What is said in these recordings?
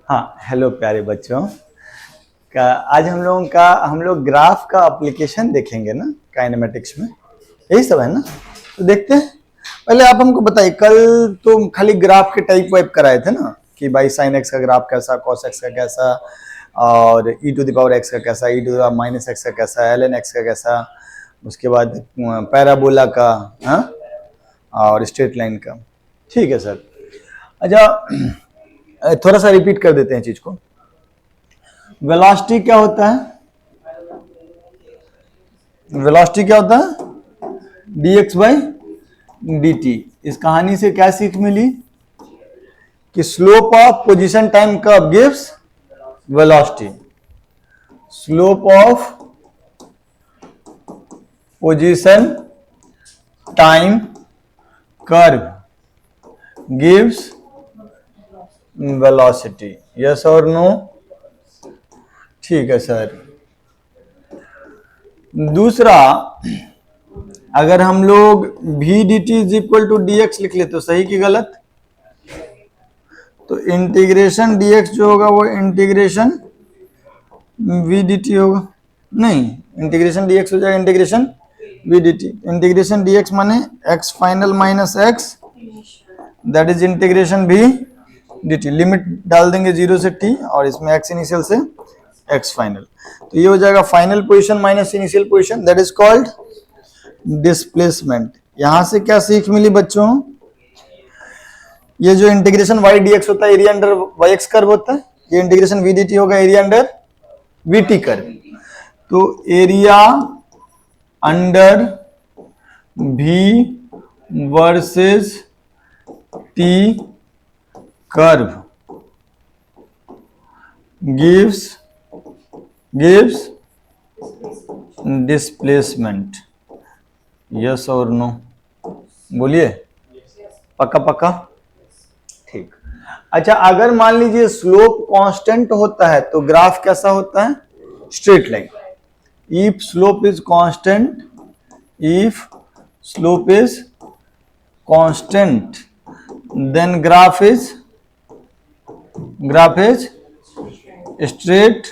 हाँ, हेलो प्यारे बच्चों का आज हम लोग ग्राफ का एप्लीकेशन देखेंगे ना काइनेमेटिक्स में, यही सब है ना। तो देखते हैं। पहले आप हमको बताइए, कल तो खाली ग्राफ के टाइप वाइप कराए थे ना कि भाई साइन एक्स का ग्राफ कैसा, कॉस एक्स का कैसा, और ई टू द पावर एक्स का कैसा, ई टू द माइनस एक्स का कैसा, एल एन एक्स का कैसा, उसके बाद पैराबोला का, हाँ, और स्ट्रेट लाइन का। ठीक है सर। अच्छा, थोड़ा सा रिपीट कर देते हैं चीज को। वेलोसिटी क्या होता है? वेलोसिटी क्या होता है? dx by dt। इस कहानी से क्या सीख मिली कि slope of position time curve gives velocity. Slope of position time curve gives velocity. Yes और नो? ठीक है सर। दूसरा, अगर हम लोग v dt is equal to dx लिख ले तो सही कि गलत? तो इंटीग्रेशन dx जो होगा वो इंटीग्रेशन v dt होगा। नहीं, इंटीग्रेशन dx हो जाएगा integration v dt। Integration dx माने x final minus x, that is integration v dt। Limit डाल देंगे 0 से t और इसमें x इनिशियल से x फाइनल, तो ये हो जाएगा final position minus initial position, that is called displacement. यहां से क्या सीख मिली बच्चों? ये जो इंटीग्रेशन y dx होता है एरिया अंडर yx कर्व होता है, ये इंटीग्रेशन v dt होगा एरिया अंडर vt कर्व। तो area under v versus t curve gives displacement. Yes और नो? बोलिए। पक्का पक्का? ठीक। अच्छा, अगर मान लीजिए स्लोप कांस्टेंट होता है तो ग्राफ कैसा होता है? Straight line. If slope is constant, if slope is constant, then graph is straight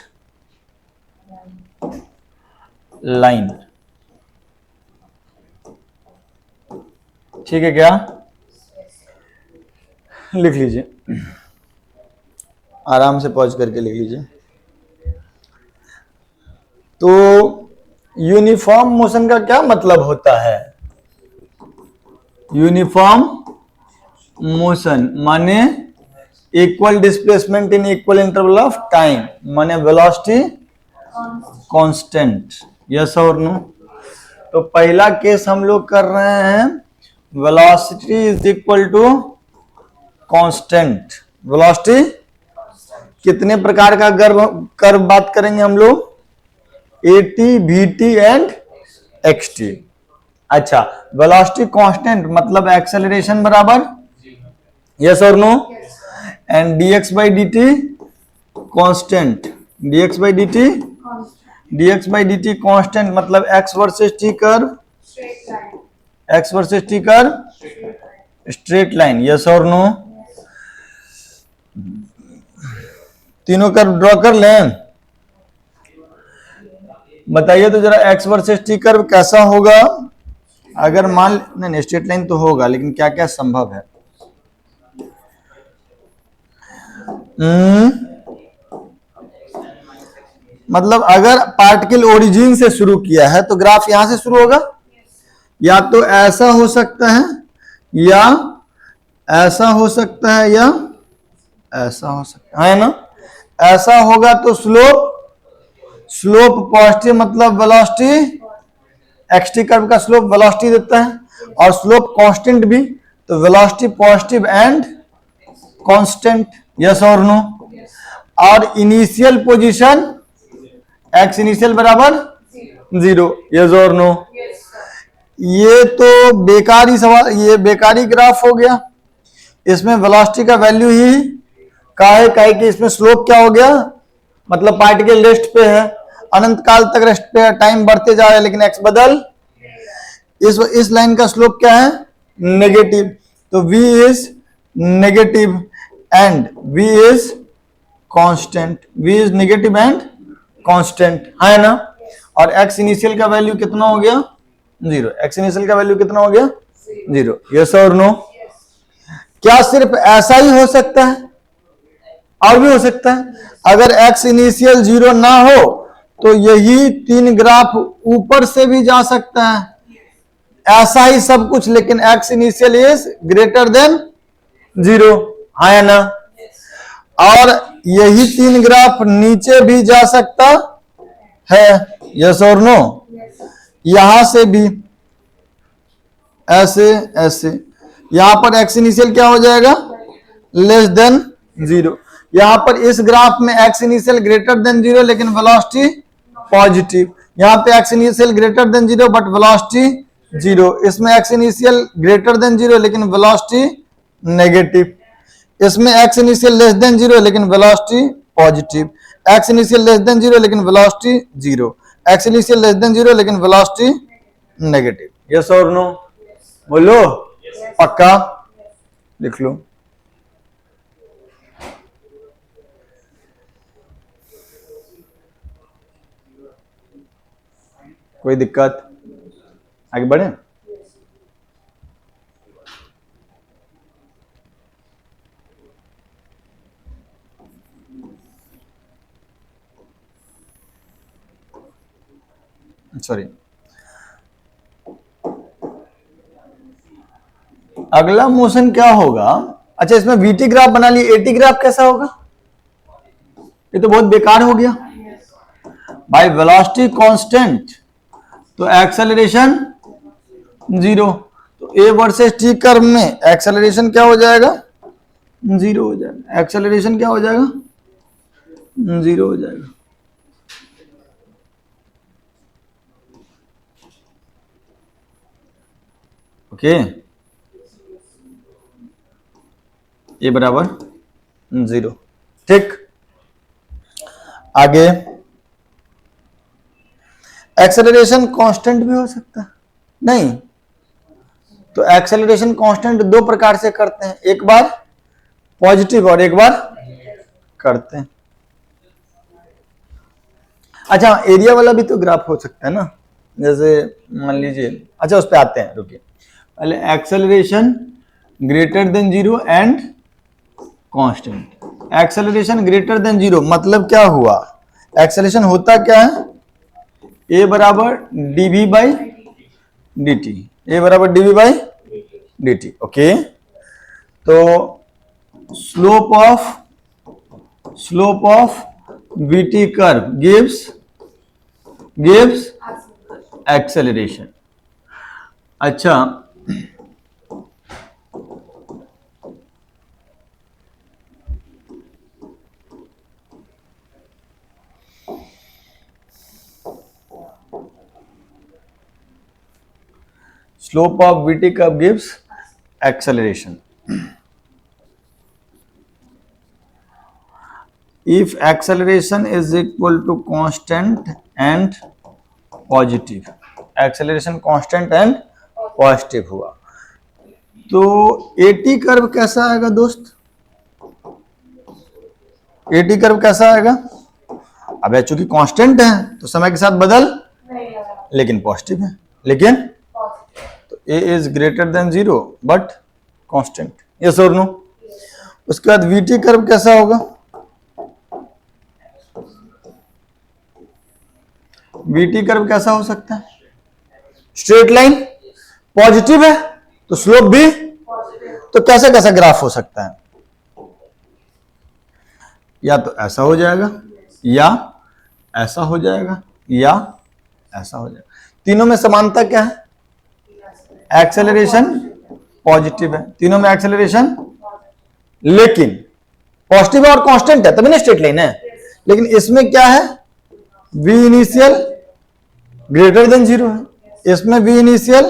line. ठीक है क्या? लिख लीजिए, आराम से पॉज करके लिख लीजिए। तो यूनिफॉर्म मोशन का क्या मतलब होता है? यूनिफॉर्म मोशन माने equal displacement in equal interval of time, माने वेलोसिटी कांस्टेंट। यस और नो? तो पहला केस हम लोग कर रहे हैं, velocity is equal to constant. Velocity कितने प्रकार का कर्व बात करेंगे हम लोग? at, vt and xt। अच्छा, वेलोसिटी कांस्टेंट मतलब एक्सेलरेशन बराबर, यस और no? And dx by dt constant, dx by dt constant मतलब x versus t curve, x versus t curve straight line. Yes और नो? तीनों कर्व ड्रॉ कर लें। बताइए तो जरा x वर्सेस t कर्व कैसा होगा? अगर मान, नहीं स्ट्रेट लाइन तो होगा, लेकिन क्या क्या संभव है? मतलब अगर पार्टिकल ओरिजिन से शुरू किया है तो ग्राफ यहां से शुरू होगा, या तो ऐसा हो सकता है, या ऐसा हो सकता है, या ऐसा हो सकता है ना? ऐसा होगा तो स्लोप पॉजिटिव मतलब वेलोसिटी, एक्सटी कर्व का स्लोप वेलोसिटी देता है, और स्लोप कांस्टेंट भी, तो velocity positive and constant. Yes और नो? और इनिशियल पोजीशन एक्स इनिशियल बराबर 0। यस और नो? ये तो बेकारी सवाल, ये बेकारी ग्राफ हो गया। इसमें वेलोसिटी का वैल्यू ही काहे कि इसमें स्लोप क्या हो गया, मतलब पार्टिकल रेस्ट पे है, अनंत काल तक रेस्ट पे है, टाइम बढ़ते जा रहा है, लेकिन एक्स बदल, इस लाइन का स्लोप क्या है? नेगेटिव। तो v is negative and v is constant, v is negative and constant, है ना। और x इनिशियल का वैल्यू कितना हो गया 0, x इनिशियल का वैल्यू कितना हो गया 0, यस और नो। क्या सिर्फ ऐसा ही हो सकता है? और भी हो सकता है। अगर x इनिशियल 0 ना हो तो यही 3 ग्राफ ऊपर से भी जा सकता है, ऐसा ही सब कुछ, लेकिन x initial is greater than 0, है ना। और यही 3 ग्राफ नीचे भी जा सकता है, यस और नो। यहां से भी ऐसे ऐसे, यहां पर x इनिशियल क्या हो जाएगा लेस देन 0, यहां पर इस ग्राफ में x इनिशियल ग्रेटर देन 0 लेकिन वेलोसिटी पॉजिटिव, यहां पे x initial greater then 0 but velocity 0, इसमें x इनिशियल ग्रेटर देन 0 लेकिन वेलोसिटी नेगेटिव, इसमें x इनिशियल लेस देन 0 लेकिन velocity positive, x initial less than 0 लेकिन velocity 0, x initial less than 0 लेकिन velocity negative, yes और no. बोलो पक्का, लिख लो। कोई दिक्कत? आगे बढ़े। सॉरी, अगला मोशन क्या होगा? अच्छा, इसमें वीटी ग्राफ बना लिए, एटी ग्राफ कैसा होगा? ये तो बहुत बेकार हो गया भाई। वेलोसिटी कांस्टेंट तो एक्सेलरेशन 0, तो ए वर्सेस टी कर्व में एक्सेलरेशन क्या हो जाएगा 0 हो जाएगा, एक्सेलरेशन क्या हो जाएगा 0 हो जाएगा। ओके, ए बराबर 0, ठीक। आगे एक्सेलरेशन कांस्टेंट भी हो सकता है, नहीं तो एक्सेलरेशन कांस्टेंट दो प्रकार से करते हैं, एक बार पॉजिटिव और एक बार करते हैं। अच्छा, एरिया वाला भी तो ग्राफ हो सकता है ना, जैसे मान लीजिए, अच्छा उस पे आते हैं, रुकिए पहले। Acceleration greater than 0 and constant. Acceleration greater than 0 मतलब क्या हुआ? एक्सेलरेशन होता क्या है? ए बराबर dv बाई dt, ए बराबर dv बाई dt, ओके। तो slope of vt curve gives acceleration. अच्छा, slope of vt curve gives acceleration. If acceleration is equal to constant and positive, acceleration constant and positive हुआ तो AT curve कैसा आएगा दोस्त? AT curve कैसा आएगा? अब चूंकि कांस्टेंट है तो समय के साथ बदल लेकिन पॉजिटिव है, लेकिन तो a is greater than 0 but constant, yes और नो। उसके बाद vt कर्व कैसा होगा? vt कर्व कैसा हो सकता है? स्ट्रेट लाइन, पॉजिटिव है तो स्लोप भी, तो कैसा कैसा ग्राफ हो सकता है? या तो ऐसा हो जाएगा, या ऐसा हो जाएगा, या ऐसा हो जाएगा। तीनों में समानता क्या है? एक्सेलरेशन पॉजिटिव है, तीनों में एक्सेलरेशन, लेकिन पॉजिटिव और कांस्टेंट है तभी ना स्ट्रेट लाइन है। लेकिन इसमें क्या है? v इनिशियल ग्रेटर देन 0 है, इसमें v इनिशियल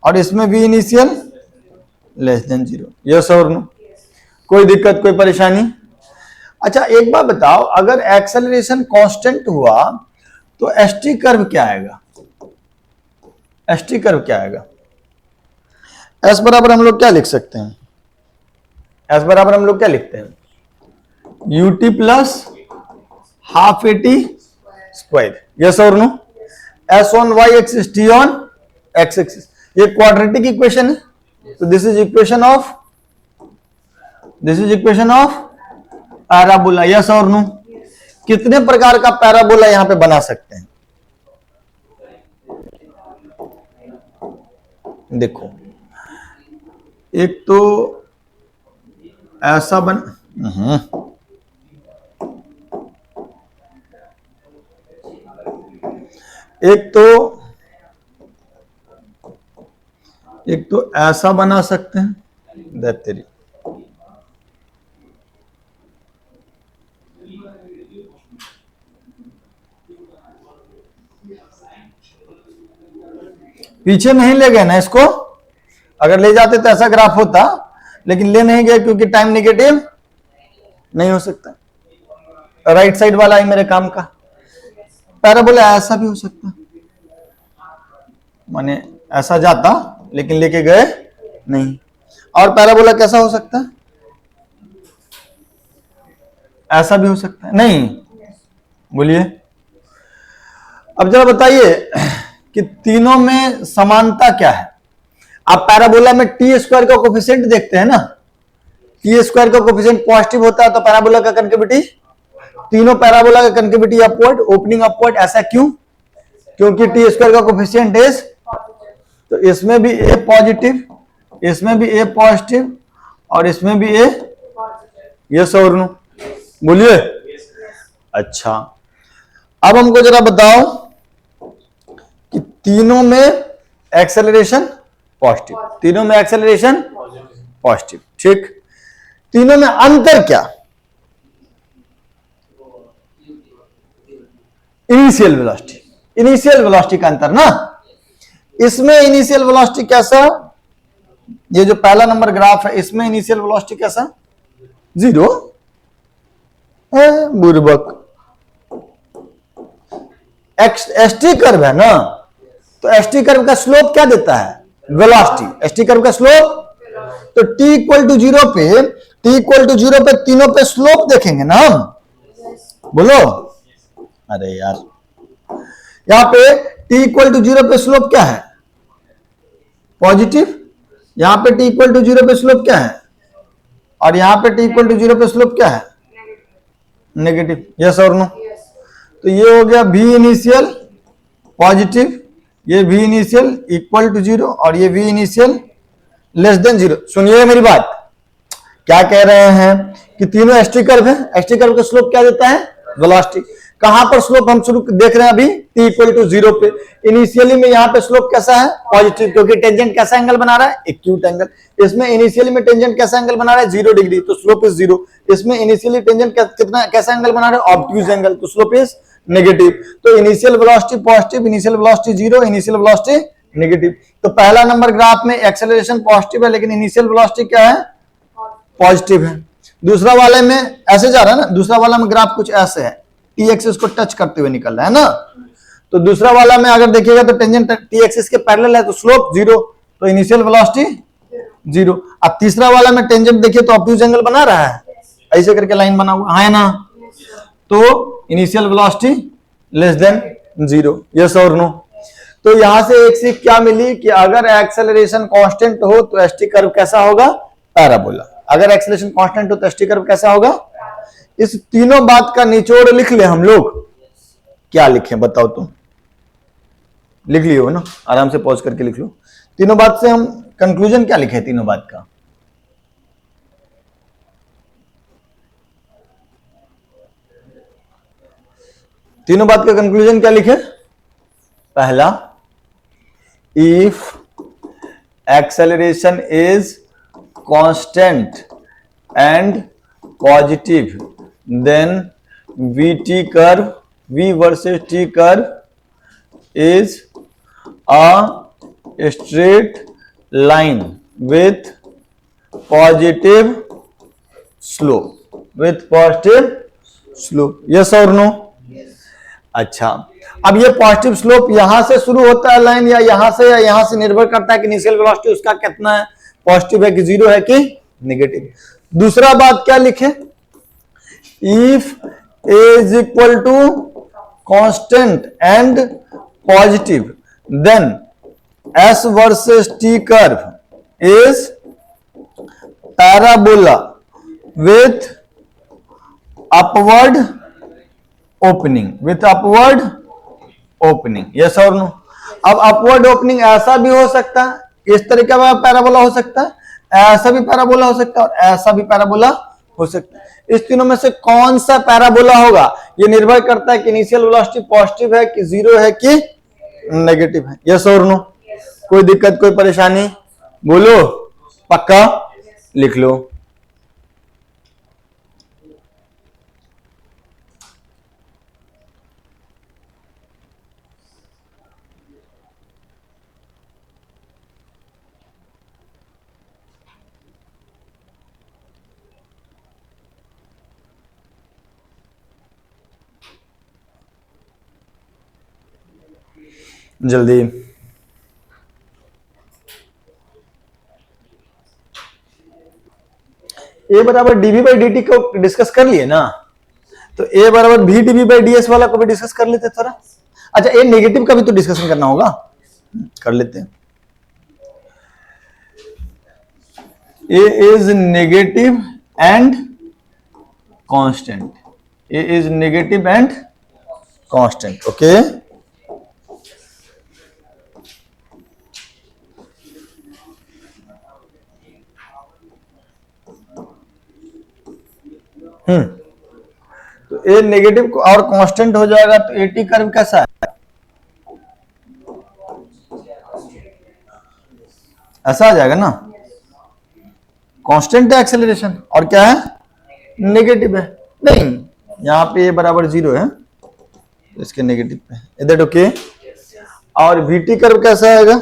और इसमें v initial less than 0, yes और नो। कोई दिक्कत, कोई परेशानी? अच्छा, एक बात बताओ, अगर एक्सेलरेशन कांस्टेंट हुआ तो st कर्व क्या आएगा? st कर्व क्या आएगा? s बराबर हम लोग क्या लिख सकते हैं? s बराबर हम लोग क्या लिखते हैं? ut plus half at square, yes और no. s on y axis t on x axis, ये क्वाड्रेटिक इक्वेशन है, तो this is equation of parabola, yes और नो। कितने प्रकार का पैराबोला यहां पे बना सकते हैं? देखो, एक तो ऐसा एक तो ऐसा बना सकते हैं, तेरी पीछे नहीं ले गए ना इसको, अगर ले जाते तो ऐसा ग्राफ होता, लेकिन ले नहीं गए क्योंकि टाइम नेगेटिव नहीं हो सकता। राइट साइड वाला है मेरे काम का। पैराबोला ऐसा भी हो सकता, माने ऐसा जाता लेकिन लेके गए नहीं। और पैराबोला कैसा हो सकता है? ऐसा भी हो सकता है, नहीं? बोलिए। अब जरा बताइए कि तीनों में समानता क्या है? आप पैराबोला में टी स्क्वायर का कोफिशिएंट देखते हैं ना, टी स्क्वायर का कोफिशिएंट पॉजिटिव होता है तो पैराबोला का कनकेविटी, तीनों पैराबोला का कनकेविटी अपवर्ड, ओपनिंग अपवर्ड। ऐसा क्यों? क्योंकि टी स्क्वायर का कोफिशिएंट इज, तो इसमें भी ए पॉजिटिव, इसमें भी ए पॉजिटिव और इसमें भी ए, यस और नो। बोलिए। अच्छा, अब हमको जरा बताओ कि तीनों में एक्सेलरेशन पॉजिटिव, तीनों में एक्सेलरेशन पॉजिटिव, ठीक। तीनों में अंतर क्या? इनिशियल वेलोसिटी, इनिशियल वेलोसिटी का अंतर ना। इसमें इनिशियल वेलोसिटी कैसा, ये जो पहला नंबर ग्राफ है इसमें इनिशियल वेलोसिटी कैसा? 0 है, बुर्बक। एसटी कर्व है ना, तो एसटी कर्व का स्लोप क्या देता है? वेलोसिटी। एसटी कर्व का स्लोप, तो t इक्वल टू 0 पे तीनों पे स्लोप देखेंगे ना हम, बोलो। अरे यार, यहां पे t इक्वल टू 0 पे स्लोप क्या है? पॉजिटिव। यहां पे t इक्वल टू 0 पे स्लोप क्या है? और यहां पे t इक्वल टू 0 पे स्लोप क्या है? नेगेटिव, यस और नो। तो ये हो गया v इनिशियल पॉजिटिव, ये v इनिशियल इक्वल टू 0 और ये v इनिशियल लेस देन 0। सुनिए मेरी बात, क्या कह रहे हैं कि तीनों एसटी कर्व है, एसटी कर्व का स्लोप क्या देता है? वेलोसिटी। कहां पर स्लोप हम शुरू देख रहे हैं अभी? t इक्वल टू 0 पे। इनिशियली में यहां पे स्लोप कैसा है? पॉजिटिव, क्योंकि टेंजेंट कैसा एंगल बना रहा है? Acute angle. इसमें इनिशियली में टेंजेंट कैसा एंगल बना रहा है? 0 डिग्री, तो स्लोप इज 0। इसमें इनिशियली टेंजेंट कितना कैसा एंगल बना रहा है? ऑब्ट्यूज एंगल, तो स्लोप इज नेगेटिव। तो initial velocity positive, initial velocity 0, initial velocity negative. तो पहला नंबर ग्राफ में एक्सेलरेशन पॉजिटिव है लेकिन इनिशियल वेलोसिटी क्या है? पॉजिटिव है। दूसरा वाले में ऐसे जा रहा है ना, दूसरा वाला में ग्राफ कुछ ऐसे है, टी एक्सिस को टच करते हुए निकल रहा है ना। तो दूसरा वाला में अगर देखिएगा तो टेंजेंट टी एक्सिस के पैरेलल है, तो स्लोप 0, तो इनिशियल वेलोसिटी 0। अब तीसरा वाला में टेंजेंट देखिए तो ऑब्ट्यूज एंगल बना रहा है, ऐसे करके लाइन बना हुआ है ना, तो initial velocity less than 0, yes और नो। तो यहां से एक सीख क्या मिली कि अगर एक्सेलरेशन कांस्टेंट हो तो एसटी कर्व कैसा होगा? पैराबोला। अगर एक्सेलरेशन कांस्टेंट हो तो एसटी कर्व कैसा होगा? इस तीनों बात का निचोड़ लिख ले हम लोग। क्या लिखें बताओ तुम? लिख लियो ना, आराम से पॉज करके लिख लो। तीनों बात से हम कंक्लूजन क्या लिखे? तीनों बात का कंक्लूजन क्या लिखे? पहला, if acceleration is constant and positive then VT curve, V versus T curve is a straight line with positive slope, yes or no? अच्छा, अब ये पॉजिटिव स्लोप यहां से शुरू होता है लाइन, या यहां से निर्भर करता है कि इनिशियल वेलोसिटी उसका कितना है, पॉजिटिव है कि 0 है कि नेगेटिव। दूसरा बात क्या लिखे if a is equal to constant and positive, then s versus t curve is parabola with upward opening, yes और नो। अब अपवर्ड ओपनिंग ऐसा भी हो सकता है, इस तरीके का पैराबोला हो सकता है, ऐसा भी पैराबोला हो सकता है और ऐसा भी पैराबोला हो सकता है। इस तीनों में से कौन सा पैराबोला होगा ये निर्भर करता है कि इनिशियल वेलोसिटी पॉजिटिव है कि जीरो है कि नेगेटिव है, यस और नो। कोई दिक्कत कोई परेशानी बोलो, पक्का लिख लो। जल्दी ए बराबर डीवी बाई डी को डिस्कस कर लिए ना, तो ए बराबर भी डीवी बाई डी एस वाला को भी डिस्कस कर लेते थोड़ा। अच्छा ए नेगेटिव का भी तो डिस्कशन करना होगा, कर लेते हैं। A is negative and constant, a is negative and constant, okay. तो ए नेगेटिव और कांस्टेंट हो जाएगा, तो एटी कर्व कैसा है, ऐसा आ जाएगा ना। कांस्टेंट है एक्सेलरेशन और क्या है नेगेटिव है, नहीं यहां पे ए बराबर जीरो है तो इसके नेगेटिव पे, इज दैट ओके। और वीटी कर्व कैसा आएगा,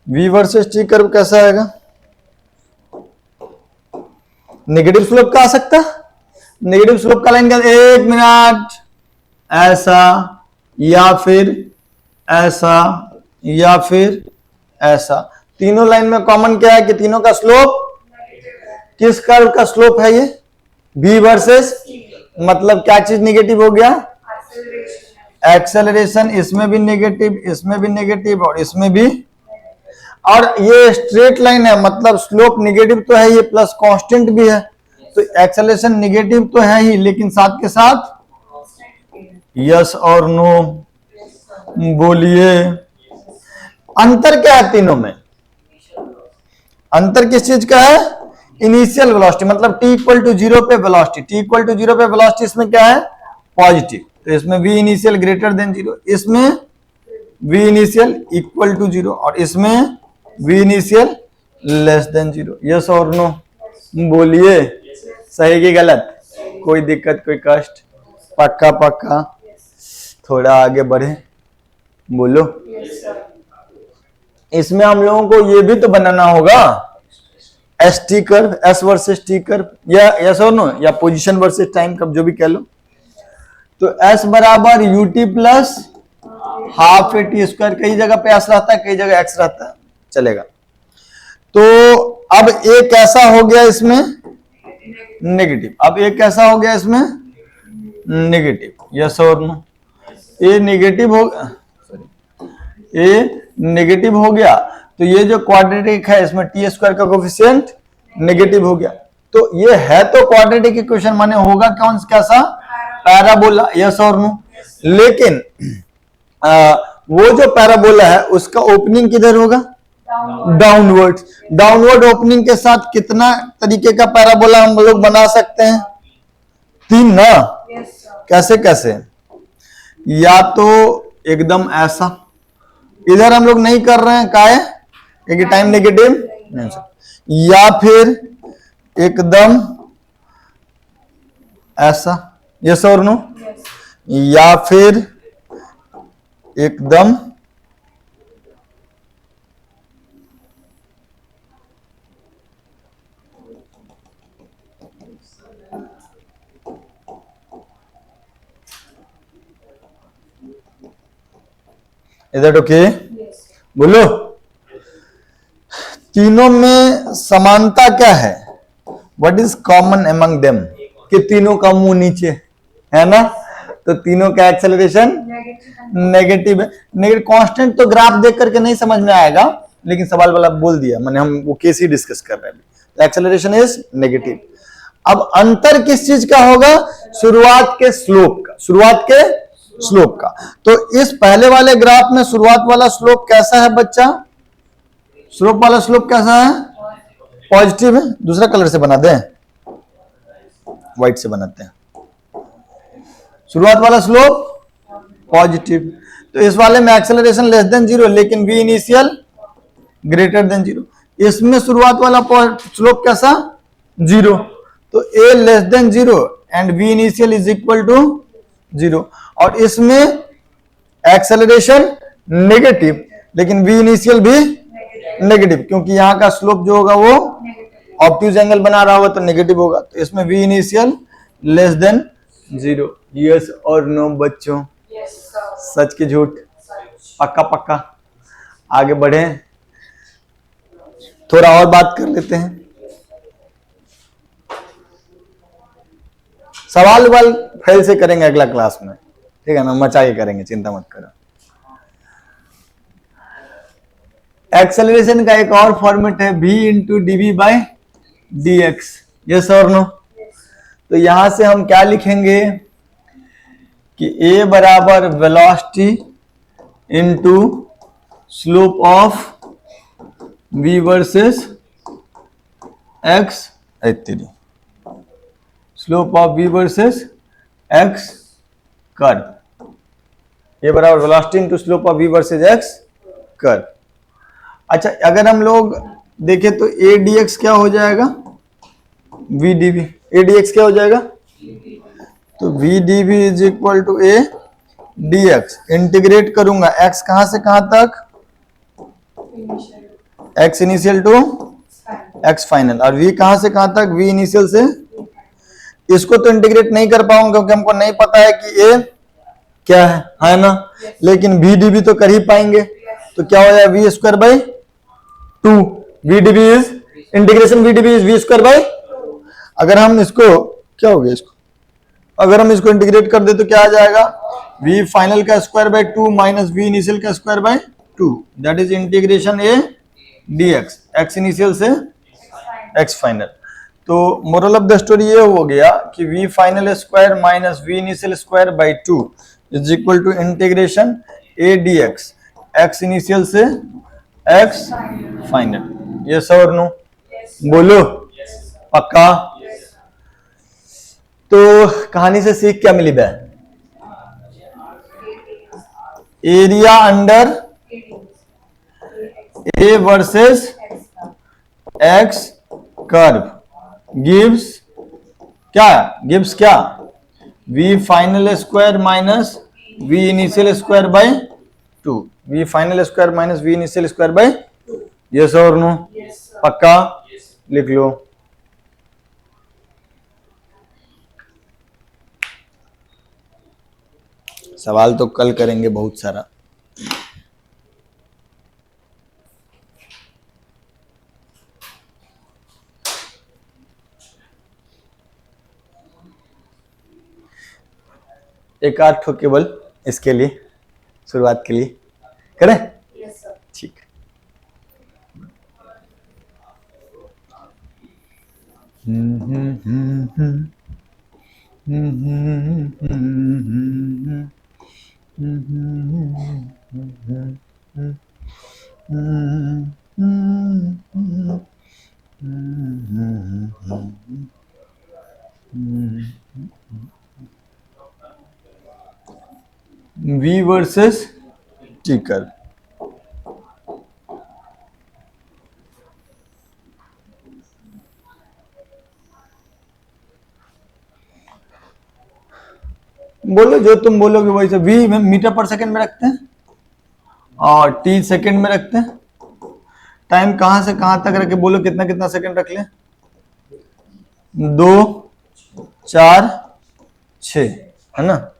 V वर्सेस टी कर्व कैसा आएगा, नेगेटिव स्लोप का आ सकता, नेगेटिव स्लोप का लाइन का, एक मिनट, ऐसा या फिर ऐसा या फिर ऐसा, तीनों लाइन में कॉमन क्या है कि तीनों का स्लोप, किस कर्व का स्लोप है ये, V वर्सेस, मतलब क्या चीज नेगेटिव हो गया, एक्सेलरेशन, इसमें भी नेगेटिव, इसमें भी नेगेटिव और इसमें भी, और ये स्ट्रेट लाइन है मतलब स्लोप नेगेटिव तो है, ये प्लस कांस्टेंट भी है, तो एक्सेलरेशन नेगेटिव तो है ही लेकिन साथ के साथ, यस और नो बोलिए। अंतर क्या है तीनों में, अंतर किस चीज का है, इनिशियल वेलोसिटी, मतलब t इक्वल टू जीरो पे velocity, t equal to zero पे वेलोसिटी इसमें क्या है पॉजिटिव, तो इसमें v initial greater than zero, इसमें v initial equal to zero और इसमें v initial less than zero, yes और नो बोलिए। सही की गलत, कोई दिक्कत कोई कष्ट, पक्का पक्का, थोड़ा आगे बढ़े बोलो। इसमें हम लोगों को ये भी तो बनाना होगा S T curve, S versus t curve, या यस और नो, या पोजीशन वर्सेस टाइम कर्व, जो भी कह लो। तो एस बराबर UT plus half A T square, कई जगह पे एस रहता है कई जगह एक्स रहता है, चलेगा। तो अब ए कैसा हो गया इसमें नेगेटिव, अब ए कैसा हो गया इसमें नेगेटिव, यस और नो, ए नेगेटिव हो, सॉरी ए नेगेटिव हो गया, तो ये जो क्वाड्रेटिक है इसमें टी स्क्वायर का कोफिशिएंट नेगेटिव हो गया, तो ये है तो क्वाड्रेटिक इक्वेशन, माने होगा कौन कैसा पैराबोला, यस और नो। लेकिन वो जो पैराबोला है उसका ओपनिंग किधर होगा, डाउनवर्ड, डाउनवर्ड ओपनिंग के साथ कितना तरीके का पैराबोला हम लोग बना सकते हैं, तीन ना, कैसे कैसे, या तो एकदम ऐसा, इधर हम लोग नहीं कर रहे हैं काहे, क्योंकि टाइम नेगेटिव नहीं, या फिर एकदम ऐसा, यस और नो, या फिर एकदम इज दैट ओके, बोलो। तीनों में समानता क्या है? What is common among them? कि तीनों का मुंह नीचे है ना, तो तीनों का एक्सेलरेशन नेगेटिव है। नेगेटिव कांस्टेंट तो ग्राफ देख करके नहीं समझ में आएगा, लेकिन सवाल वाला बोल दिया, मैंने हम वो केस ही डिस्कस कर रहे हैं, तो एक्सेलरेशन इज नेगेटिव। अब अंतर किस चीज का होगा? शुरुआत के स्लोप का, शुरुआत के स्लोप का। तो इस पहले वाले ग्राफ में शुरुआत वाला स्लोप कैसा है बच्चा? स्लोप वाला स्लोप कैसा है? पॉजिटिव है। दूसरा कलर से बना दें, व्हाइट से बनाते हैं। शुरुआत वाला स्लोप पॉजिटिव, तो इस वाले में एक्सेलरेशन लेस देन 0, लेकिन वी इनिशियल ग्रेटर देन 0। इसमें शुरुआत वाला स्लोप कैसा? 0, तो a less than 0 and v initial is equal to 0। और इसमें एक्सेलरेशन नेगेटिव, लेकिन वी इनिशियल भी नेगेटिव, क्योंकि यहां का स्लोप जो होगा वो ऑब्ट्यूज एंगल बना रहा होगा तो नेगेटिव होगा। तो इसमें v initial less than 0। Yes और नो बच्चों? सच की झूठ? पक्का पक्का। आगे बढ़े, थोड़ा और बात कर लेते हैं। सवाल वाल फेल से करेंगे अगला क्लास में, ठीक है ना, मचा के करेंगे, चिंता मत करो। एक्सेलरेशन का एक और फॉर्मेट है v into D by D x. Yes और नो? तो यहां से हम क्या लिखेंगे कि a बराबर velocity into slope of v versus x, slope of v versus x curve. a बराबर velocity into slope of v versus x curve. अच्छा, अगर हम लोग देखें तो a dx क्या हो जाएगा? v dv। a dx क्या हो जाएगा? तो v dv is equal to a dx। Integrate करूंगा x कहां से कहां तक? x initial to x final, और v कहां से कहां तक? v इनिशियल से। इसको तो इंटीग्रेट नहीं कर पाऊंगा क्योंकि हमको नहीं पता है कि a क्या है ना, लेकिन v dv तो कर ही पाएंगे। तो क्या हो जाएगा? v square by 2। v dv is integration, v dv is v square by. अगर हम इसको, क्या हो गया इसको, अगर हम इसको इंटीग्रेट कर दे तो क्या आ जाएगा? v फाइनल का square by 2 minus v initial का square by 2, that is integration a dx, x initial से x फाइनल। तो मोरल ऑफ द स्टोरी ये हो गया कि v final square minus v initial square by 2 is equal to integration a dx, x initial से x final. Yes और no? बोलो पक्का? तो कहानी से सीख क्या मिली बे? Area under A versus x curve gives क्या? गिव्स क्या? v final square minus v initial square by 2। v final square minus v initial square by. Yes और नो? पक्का? लिख लो। सवाल तो कल करेंगे बहुत सारा। एक आध ठो केवल इसके लिए, शुरुआत के लिए करें? ठीक। v versus t curve. बोलो जो तुम बोलोगे वैसे। v में मीटर पर सेकंड में रखते हैं और t सेकंड में रखते हैं। टाइम कहां से कहां तक रखे? बोलो कितना कितना सेकंड रख ले? 2, 4, 6 है ना।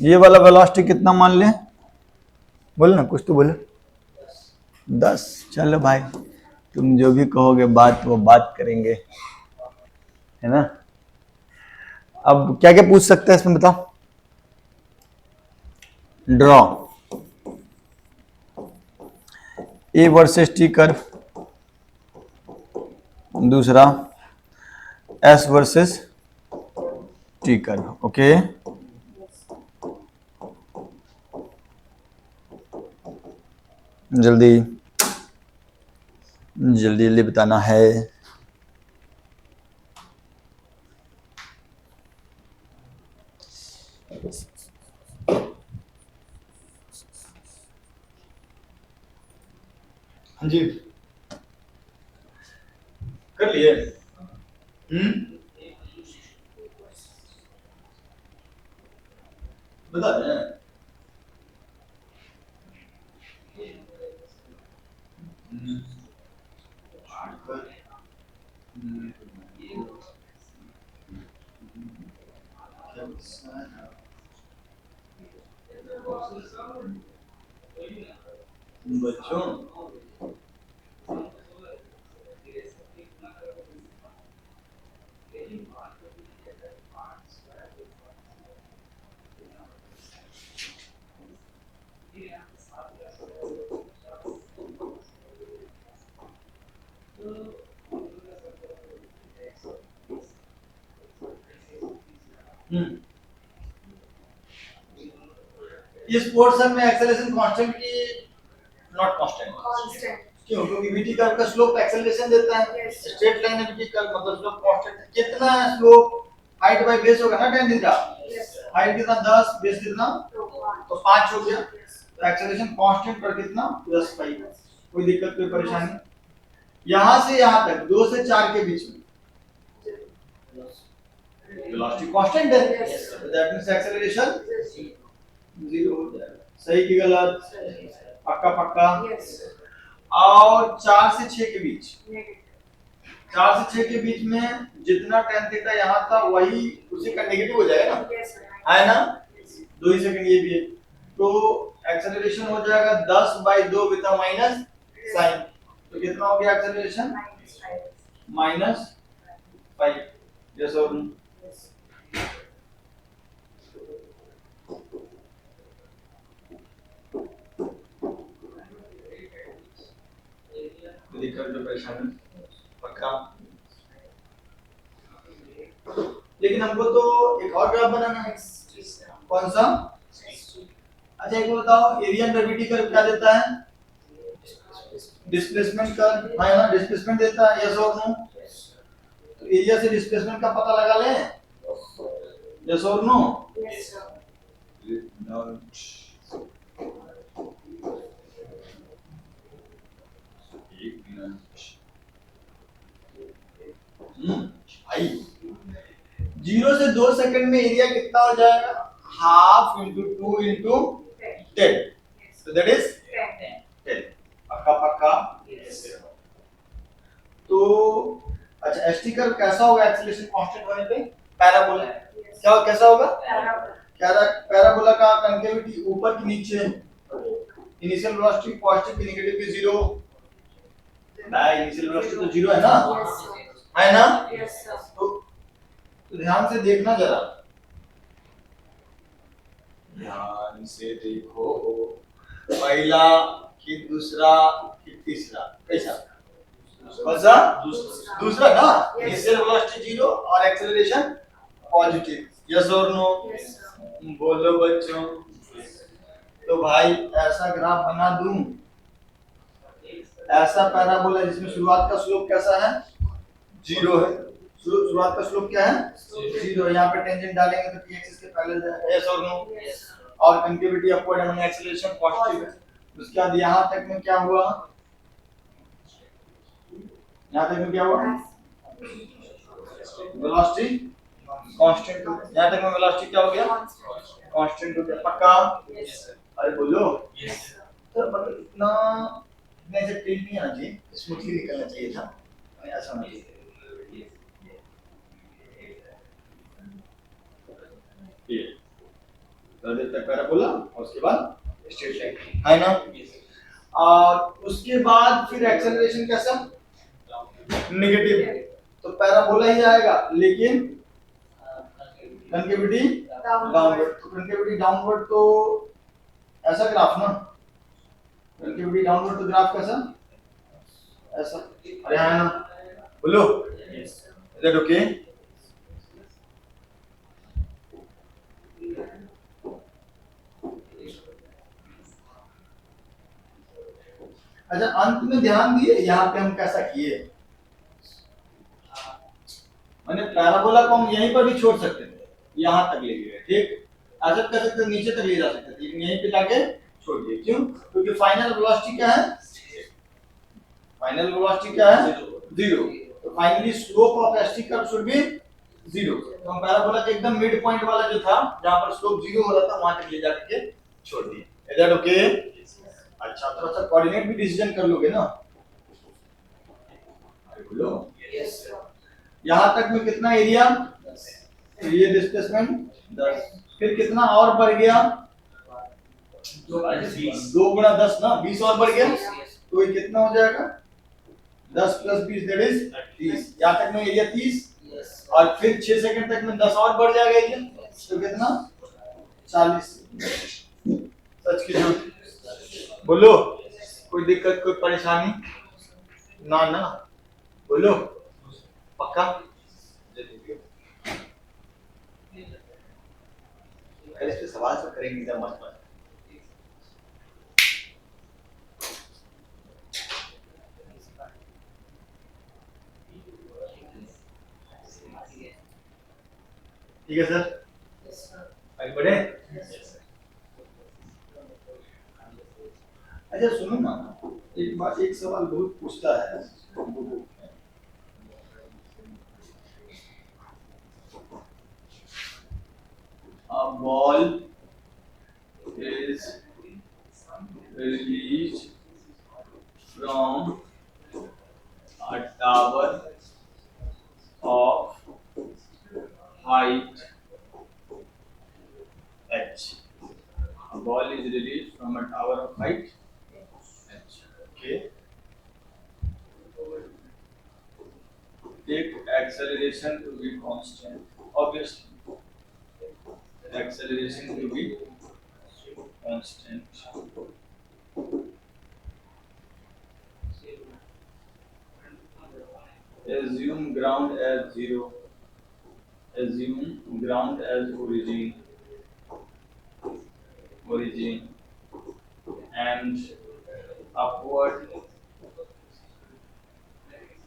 ये वाला वेलोसिटी कितना मान ले? बोलो ना, कुछ तो बोलो। 10। चलो भाई तुम जो भी कहोगे बात वो बात करेंगे, है ना। अब क्या क्या पूछ सकते हैं इसमें बताओ। Draw a versus t curve, दूसरा s versus t curve. Okay, जल्दी जल्दी जल्दी बताना है। हाँ जी, कर लिए। बता दें। बच्चों इस पोर्शन में एक्सेलरेशन कांस्टेंट की नॉट कांस्टेंट, क्यों? क्योंकि वीटी कर्व का स्लोप एक्सेलरेशन देता है। स्ट्रेट लाइन में वीटी कर्व मतलब स्लोप कांस्टेंट है। कितना स्लोप हाइट बाय बेस होगा ना tan थीटा। हाइट कितना 10, बेस कितना तो 5 हो गया, तो एक्सेलरेशन कांस्टेंट पर कितना +5। कोई दिक्कत कोई परेशानी? यहां से यहां तक 2 से 4 के बीच में वेलोसिटी कांस्टेंट है, तो दैट मींस एक्सेलरेशन 0 हो जाएगा। सही की गलत? पक्का पक्का। और 4 से 6 के बीच, 4 से 6 के बीच में जितना tan थीटा यहाँ था वही उसी का नेगेटिव हो जाएगा ना, है ना। 2 ही सेकंड ये भी है, तो एक्सेलरेशन हो जाएगा 10/2 विद माइनस साइन। तो कितना हो गया एक्सेलरेशन? -5। यस और नो? दिक्कत जो परेशानी पक्का। लेकिन हमको तो एक और ग्राफ बनाना है। कौन सा? अच्छा एक बताओ, एरिया अंडर वीटी कर्व क्या देता है? डिस्प्लेसमेंट कर्व, है ना, डिस्प्लेसमेंट देता है। यस और नो? तो एरिया से डिस्प्लेसमेंट का पता लगा लें। यस और नो? भाई 0 से 2 सेकंड में एरिया कितना हो जाएगा? Half into 2 into 10, so that is 10। पक्का पक्का। तो अच्छा एसटी कर्व कैसा होगा एक्सेलरेशन कांस्टेंट होने पे? पैराबोला। क्या कैसा होगा? पैराबोला का कनकेविटी ऊपर की नीचे, इनिशियल वेलोसिटी पॉजिटिव की नेगेटिव की 0। भाई इनिशियल वेलोसिटी तो 0 है ना, है ना। तो ध्यान से देखना जरा, ध्यान से देखो। पहला कि दूसरा कि तीसरा, कैसा? कौन सा? दूसरा ना। इनिशियल वेलोसिटी 0 और एक्सेलरेशन पॉजिटिव। यस और नो? बोलो बच्चों। तो भाई ऐसा ग्राफ बना दूं, ऐसा पैराबोला जिसमें शुरुआत का स्लोप कैसा है? 0 है। शुरुआत का स्लोप क्या है? 0। यहाँ पे टेंजेंट डालेंगे तो t एक्सिस के पैरेलल जाएगा। यस और नो? और concavity upward and acceleration positive है। उसके बाद यहाँ तक में क्या हुआ? यहाँ तक में क्या हुआ? Velocity constant. यहाँ तक में वेलोसिटी क्या हो गया? कांस्टेंट हो गया। पक्का? अरे बोलो। तो मतलब इतना से टिल्ट नहीं आना चाहिए, स्मूथली निकलना चाहिए था, ऐसा नहीं। ये तक पैराबोला और उसके बाद स्ट्रेट लाइन, है ना। और उसके बाद फिर एक्सेलरेशन कैसा? नेगेटिव, तो पैराबोला ही आएगा, लेकिन कनकेविटी डाउनवर्ड। तो कनकेविटी डाउनवर्ड तो ऐसा ग्राफ ना, कनकेविटी डाउनवर्ड तो ग्राफ कैसा, ऐसा। अरे हाँ ना, बोलो, इज दैट ओके? अच्छा, अंत में ध्यान दिए यहाँ पे हम कैसा किए, मैंने पैराबोला को हम यहीं पर भी छोड़ सकते थे, यहाँ तक ले गए, ठीक, ऐसा कर सकते थे, नीचे तक ले जा सकते थे, लेकिन यहीं पे जाके छोड़ दिए। क्यों? क्योंकि फाइनल वेलोसिटी क्या है, फाइनल वेलोसिटी क्या है, जीरो। तो finally slope of ST curve should be zero. तो हम पैराबोला के एकदम मिड पॉइंट वाला जो था, जहां पर स्लोप जीरो हो रहा था, वहां तक ले जाकर के छोड़ दिए। Is that okay? अच्छा, थोड़ा सा कोऑर्डिनेट भी डिसीजन कर लोगे ना, बोलो। यस। यहां तक में कितना एरिया, ये डिस्प्लेसमेंट 10, फिर कितना और बढ़ गया, 2 गुणा 10 ना, 20 और बढ़ गया, तो ये कितना हो जाएगा, 10 प्लस 20 दैट इज 30। यहाँ तक में एरिया 30, और फिर 6 सेकंड तक में 10 और बढ़ जाएगा एरिया, तो कितना, 40। सच की झूठ, बोलो, कोई दिक्कत कोई परेशानी ना ना, बोलो, पक्का? पहले से सवाल सब करेंगे जब मत मत। ठीक है सर, आगे बढ़े। अच्छा सुनो ना, एक बात, एक सवाल बहुत पूछता है, a ball is released from a tower of height h. A ball is released from a tower of height h. Okay. Take acceleration to be constant. Obviously, acceleration to be constant. Assume ground as zero. Assume ground as origin. And upward,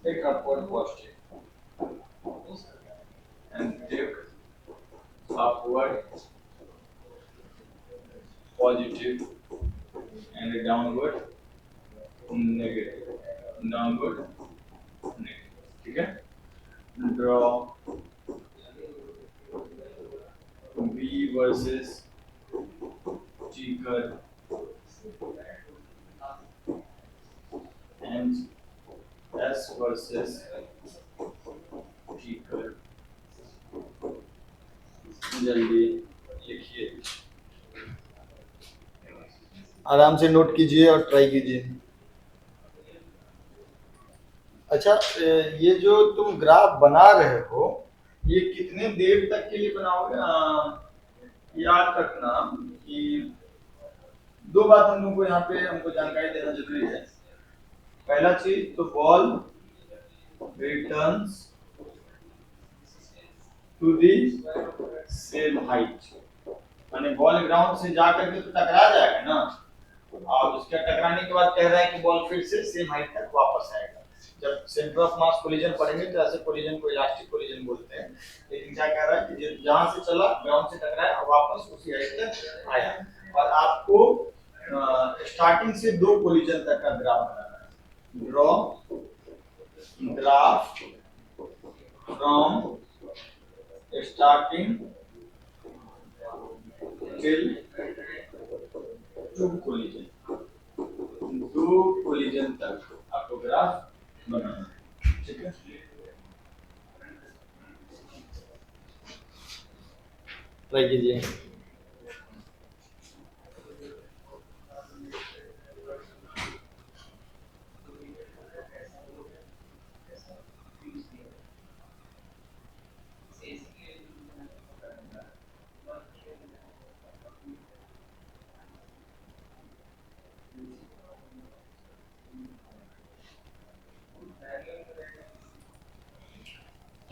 take upward positive, and take upward positive, and downward negative, downward negative, ठीक है? Draw V versus T curve and S versus T curve. जल्दी लिखिए, आराम से note कीजिए और try कीजिए। अच्छा, ये जो तुम ग्राफ बना रहे हो, ये कितने देर तक के लिए बनाओगे? याद रखना कि दो बात हम लोग को यहाँ पे हमको जानकारी देना जरूरी है। पहला चीज तो ball returns to the same height, माने बॉल ग्राउंड से जा करके तो टकरा जाएगा ना, और उसके टकराने के बाद कह रहा है कि बॉल फिर से सेम हाइट तक वापस आएगा। जब सेंटर ऑफ मास कोलिजन पढ़ेंगे तो ऐसे कोलिजन को इलास्टिक कोलिजन बोलते हैं। लेकिन क्या कह रहा है कि जहां से चला ग्राउंड से टकराया और वापस उसी हाइट तक आया, और आपको स्टार्टिंग से दो कोलिजन तक का ग्राफ बनाना है। Draw graph from starting till two collision, दो कोलिजन तक आपको ग्राफ बनाना है, ठीक है? ट्राई कीजिए।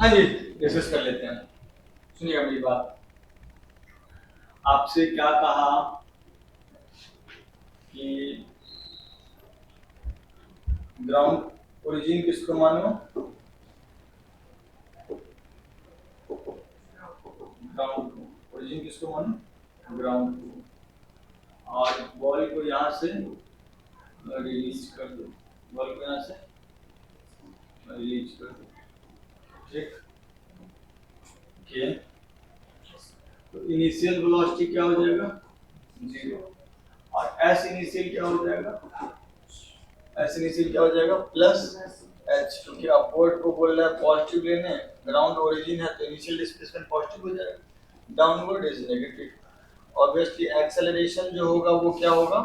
हाँ जी, डिस्कस कर लेते हैं। सुनिएगा मेरी बात। आपसे क्या कहा कि ग्राउंड ओरिजिन किसको मानो? ग्राउंड ओरिजिन किसको मानो? ग्राउंड को। और बॉल को यहाँ से रिलीज कर दो, बॉल को यहाँ से रिलीज कर दो, ठीक। ओके, तो इनिशियल वेलोसिटी क्या हो जाएगा? 0। और एस इनिशियल क्या हो जाएगा? एस इनिशियल क्या हो जाएगा? प्लस एच, क्योंकि अपवर्ड को बोल रहा है पॉजिटिव लेने, ग्राउंड ओरिजिन है तो इनिशियल डिस्प्लेसमेंट पॉजिटिव हो जाएगा, downward is negative. Obviously acceleration जो होगा वो क्या होगा?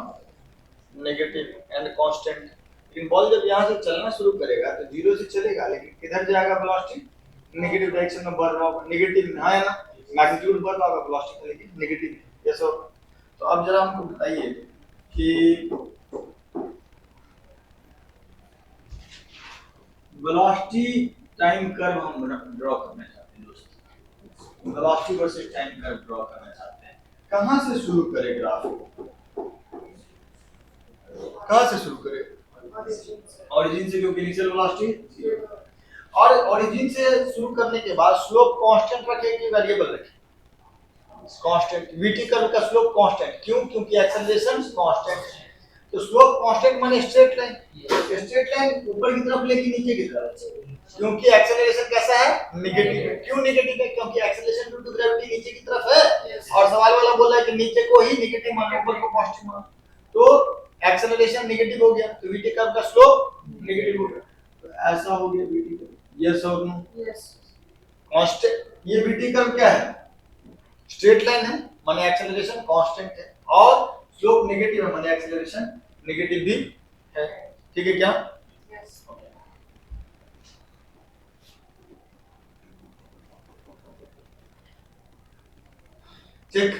Negative and constant. लेकिन बॉल जब यहाँ से चलना शुरू करेगा तो 0 से चलेगा, लेकिन किधर जाएगा वेलोसिटी? नेगेटिव डायरेक्शन में बढ़ रहा होगा, नेगेटिव में, है ना? मैग्नीट्यूड बढ़ रहा होगा, वेलोसिटी लेकिन नेगेटिव। Yes sir. तो अब जरा हमको बताइए कि वेलोसिटी टाइम कर्व हम ड्रॉ करना चाहते हैं दोस्तों, velocity versus time curve draw करना चाहते हैं। कहां से शुरू करें ग्राफ को? कहां से शुरू करें? ओरिजिन से, क्योंकि इनिशियल वेलोसिटी। और ओरिजिन से शुरू करने के बाद स्लोप कांस्टेंट रखें कि वेरिएबल रखें? कांस्टेंट। वीटी कर्व का स्लोप कांस्टेंट, क्यों? क्योंकि एक्सेलरेशन कांस्टेंट है। तो स्लोप कांस्टेंट माने स्ट्रेट लाइन, स्ट्रेट लाइन ऊपर की तरफ लेके नीचे की तरफ, क्योंकि एक्सेलरेशन कैसा है? नेगेटिव है। क्यों नेगेटिव है? क्योंकि एक्सेलरेशन ड्यू टू ग्रेविटी नीचे की तरफ है, और सवाल वाला बोल रहा है कि नीचे को ही नेगेटिव मानो, ऊपर को पॉजिटिव मानो, तो एक्सेलरेशन नेगेटिव हो गया, तो वीटी कर्व का स्लोप नेगेटिव हो गया। तो ऐसा हो गया वीटी कर्व। यस और नो? यस। कांस्टेंट, ये वीटी कर्व क्या है? स्ट्रेट लाइन है, माने एक्सेलरेशन कांस्टेंट है, और स्लोप नेगेटिव है, माने एक्सेलरेशन नेगेटिव भी है। ठीक है क्या? यस। ठीक।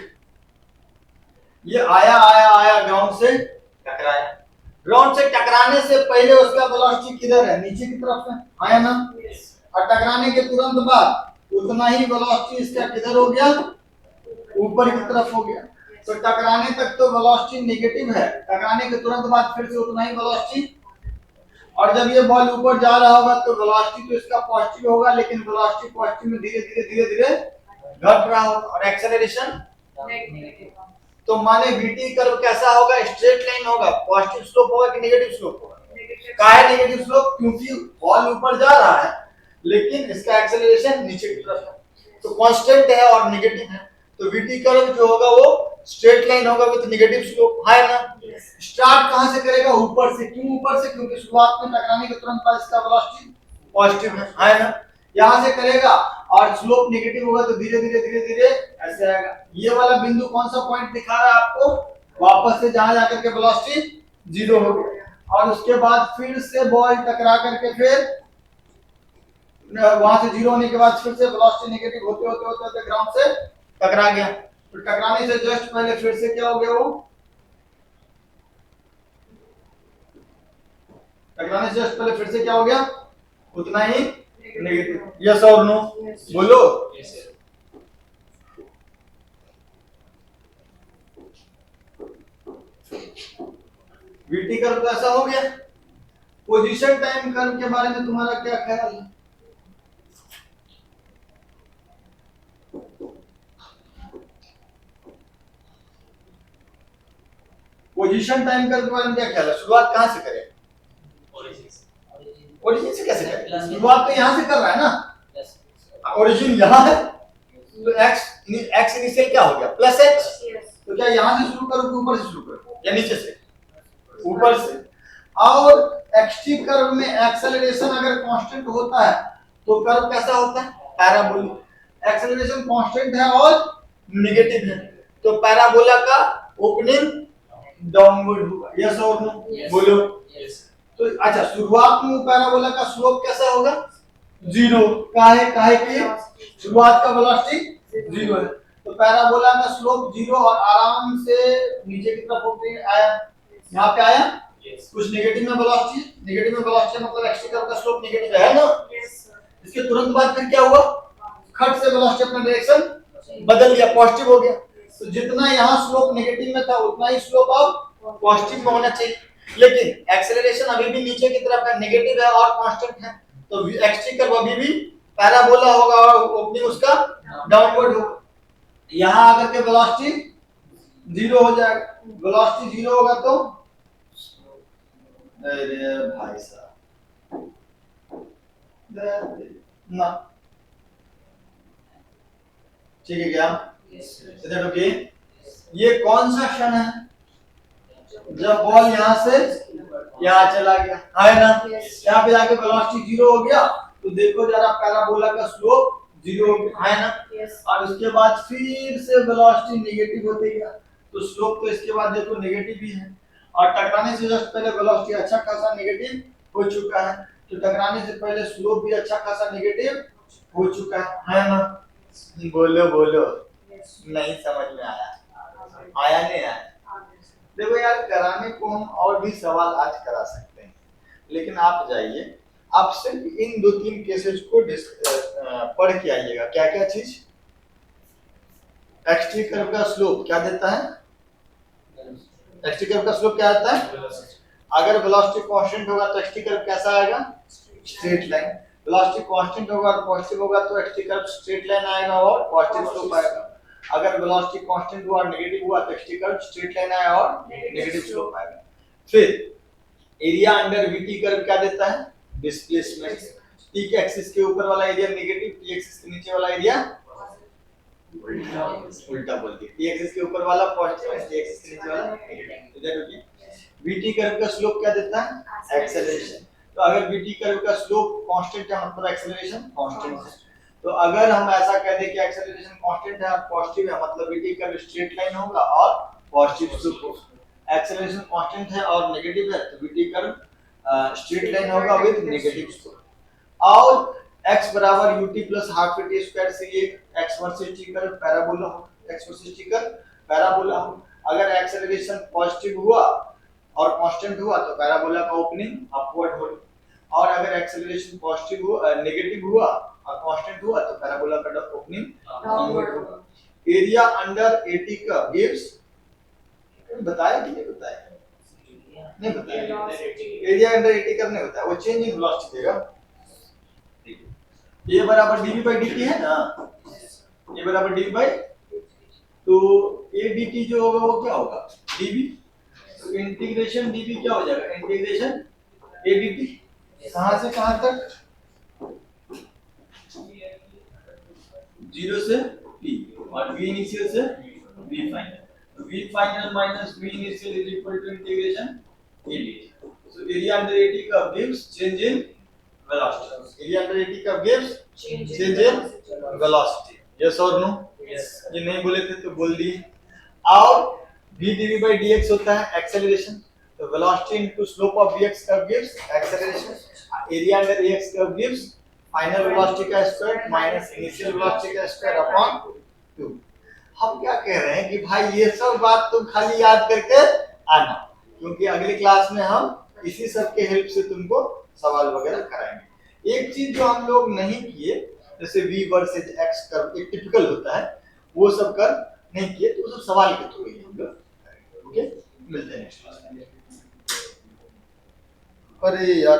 ये आया आया आया ग्राउंड से टकराया, ग्राउंड से टकराने से पहले उसका वेलोसिटी किधर है? नीचे की तरफ है, आया ना? और टकराने के तुरंत बाद उतना ही वेलोसिटी इसका किधर हो गया? ऊपर की तरफ हो गया। तो टकराने तक तो वेलोसिटी नेगेटिव है, टकराने के तुरंत बाद फिर से उतना ही वेलोसिटी, और जब ये बॉल ऊपर जा रहा होगा तो वेलोसिटी तो इसका पॉजिटिव होगा, लेकिन वेलोसिटी पॉजिटिव में धीरे धीरे धीरे धीरे घट रहा होगा, और एक्सेलरेशन नेगेटिव। तो माने वीटी कर्व कैसा होगा? स्ट्रेट लाइन होगा, पॉजिटिव स्लोप होगा कि नेगेटिव स्लोप होगा? काहे नेगेटिव स्लोप? क्योंकि बॉल ऊपर जा रहा है लेकिन इसका एक्सेलरेशन नीचे की तरफ है, तो कांस्टेंट है और नेगेटिव है, तो वीटी कर्व जो होगा वो स्ट्रेट लाइन होगा विद नेगेटिव स्लोप, है ना? स्टार्ट कहां से करेगा? ऊपर से। क्यों ऊपर से? क्योंकि शुरुआत में टकराने के तुरंत बाद इसका वेलोसिटी पॉजिटिव है ना? यहां से करेगा और स्लोप नेगेटिव होगा तो धीरे धीरे धीरे धीरे ऐसे आएगा। ये वाला बिंदु कौन सा पॉइंट दिखा रहा है आपको? वापस से जहां जाकर के वेलोसिटी 0 हो गया, और उसके बाद फिर से बॉल टकरा करके फिर वहां से 0 होने के बाद फिर से वेलोसिटी नेगेटिव होते होते होते होते ग्राउंड से टकरा गया। तो टकराने से जस्ट पहले फिर से क्या हो गया? वो टकराने से जस्ट पहले फिर से क्या हो गया? उतना ही नेगेटिव। यस और नो? बोलो। वीटी कर्व तो ऐसा हो गया। पोजीशन टाइम कर्व के बारे में तुम्हारा क्या ख्याल है? पोजीशन टाइम कर्व के बारे में क्या ख्याल है? शुरुआत कहां से करें? ओरिजिन से कैसे करें? शुरुआत तो यहां से कर रहा है ना, ओरिजिन यहां है, तो x इनिशियल क्या हो गया? Plus h। तो क्या यहां से शुरू करो कि ऊपर से शुरू करो, या नीचे से? ऊपर से। और xt कर्व में एक्सेलरेशन अगर कांस्टेंट होता है तो कर्व कैसा होता है? पैराबोलिक। एक्सेलरेशन कांस्टेंट है और नेगेटिव है, तो पैराबोला का ओपनिंग डाउनवर्ड होगा। यस और नो? बोलो। तो अच्छा, शुरुआत में पैराबोला का स्लोप कैसा होगा? 0। काहे कि शुरुआत का वेलोसिटी 0 है, तो पैराबोला का स्लोप 0 और आराम से नीचे की तरफ होते आया, यहाँ पे आया। कुछ नेगेटिव में वेलोसिटी, नेगेटिव में वेलोसिटी मतलब एक्स कर्व का स्लोप नेगेटिव है ना, इसके तुरंत बाद फिर क्या हुआ, खट से वेलोसिटी अपना डायरेक्शन बदल लिया, पॉजिटिव हो गया। तो जितना यहाँ स्लोप नेगेटिव में था उतना ही स्लोप अब पॉजिटिव में होना चाहिए, लेकिन एक्सेलरेशन अभी भी नीचे की तरफ है, नेगेटिव है और कांस्टेंट है, तो एक्स कर्व अभी भी पैराबोला होगा और ओपनिंग उसका डाउनवर्ड होगा। यहाँ आकर के वेलोसिटी जीरो हो जाएगा, वेलोसिटी जीरो होगा तो अरे भाई साहब ना, ठीक है क्या, इधर ओके। ये कौन सा क्षण है जब बॉल यहाँ से यहाँ चला गया, है ना, यहाँ पे जाके वेलोसिटी जीरो हो गया, तो देखो जरा पैराबोला का स्लोप जीरो है ना, और उसके बाद फिर से वेलोसिटी नेगेटिव होते गया, तो स्लोप तो इसके बाद देखो नेगेटिव ही है, और टकराने से जस्ट पहले वेलोसिटी अच्छा खासा नेगेटिव हो चुका है, तो टकराने से पहले स्लोप भी अच्छा खासा नेगेटिव हो चुका है ना। बोलो बोलो, नहीं समझ में आया, आया नहीं आया। देखो यार, कराने को हम और भी सवाल आज करा सकते हैं, लेकिन आप जाइए, आप सिर्फ इन 2-3 केसेस को पढ़ के आइएगा। क्या क्या चीज, एक्सटी कर्व का स्लोप क्या देता है, एक्सटी कर्व का स्लोप क्या आता है, अगर वेलोसिटी कांस्टेंट होगा तो एक्सटी कर्व कैसा आएगा, स्ट्रेट लाइन, वेलोसिटी कांस्टेंट होगा और पॉजिटिव होगा तो एक्सटी कर्व स्ट्रेट लाइन आएगा और पॉजिटिव स्लोप आएगा, अगर वेलोसिटी कांस्टेंट हुआ और नेगेटिव हुआ तो एक्सटी कर्व स्ट्रेट लाइन आएगा और नेगेटिव स्लोप आएगा। फिर एरिया अंडर वीटी कर्व क्या देता है, डिस्प्लेसमेंट, टी के एक्सिस के ऊपर वाला एरिया नेगेटिव, टी एक्सिस के नीचे वाला एरिया उल्टा बोल दिया, टी एक्सिस के ऊपर वाला पॉजिटिव है, टी एक्सिस के नीचे वाला नेगेटिव। इधर देखिए, वीटी कर्व का स्लोप क्या देता है, एक्सेलरेशन, तो अगर वीटी कर्व का स्लोप कांस्टेंट है मतलब एक्सेलरेशन कांस्टेंट है, तो अगर हम ऐसा कह दें कि एक्सेलरेशन कांस्टेंट है और पॉजिटिव है मतलब वीटी कर्व स्ट्रेट लाइन होगा और पॉजिटिव स्लोप होगा, एक्सेलरेशन कांस्टेंट है और नेगेटिव है तो वीटी कर्व स्ट्रेट लाइन होगा विद नेगेटिव स्लोप, और x बराबर ut plus half T square से ये x versus t curve parabola हो, x versus t curve parabola हो, अगर एक्सेलरेशन पॉजिटिव हुआ और कांस्टेंट हुआ तो पैराबोला का ओपनिंग अपवर्ड हो, और अगर एक्सेलरेशन पॉजिटिव हुआ नेगेटिव हुआ और कांस्टेंट हुआ तो पैराबोला का ओपनिंग डाउनवर्ड होगा। Area under eighty curve gives, बताया कि नहीं बताया, नहीं बताया, एरिया अंडर एटी कर्व नहीं बताया, वो चेंज इन वेलोसिटी देगा। ये बराबर dv by dt है ना, ये बराबर dv by, तो a dt जो होगा वो क्या होगा, dv, तो इंटीग्रेशन dv क्या हो जाएगा, इंटीग्रेशन a dt, कहां से कहां तक, 0 से p और v इनिशियल से v फाइनल, तो v final minus v initial is equal to integration a dt, so area under at curve gives change in velocity, area under at curve gives change in velocity, yes or no, yes, ये नहीं बोले थे तो बोल दिए। और v dv by dx होता है एक्सेलरेशन, तो velocity into slope of vx curve gives acceleration, area under ax curve gives final velocity का स्क्वायर माइनस इनिशियल वेलोसिटी का स्क्वायर अपॉन 2। हम क्या कह रहे हैं कि भाई ये सब बात तुम खाली याद करके आना, क्योंकि अगली क्लास में हम इसी सब के हेल्प से तुमको सवाल वगैरह कराएंगे। एक चीज जो हम लोग नहीं किए, जैसे v वर्सेस x कर्व एक टिपिकल होता है, वो सब कर नहीं किए, तो सब सवाल के थ्रू ही हम लोग करेंगे। ओके, मिलते हैं नेक्स्ट क्लास में। अरे यार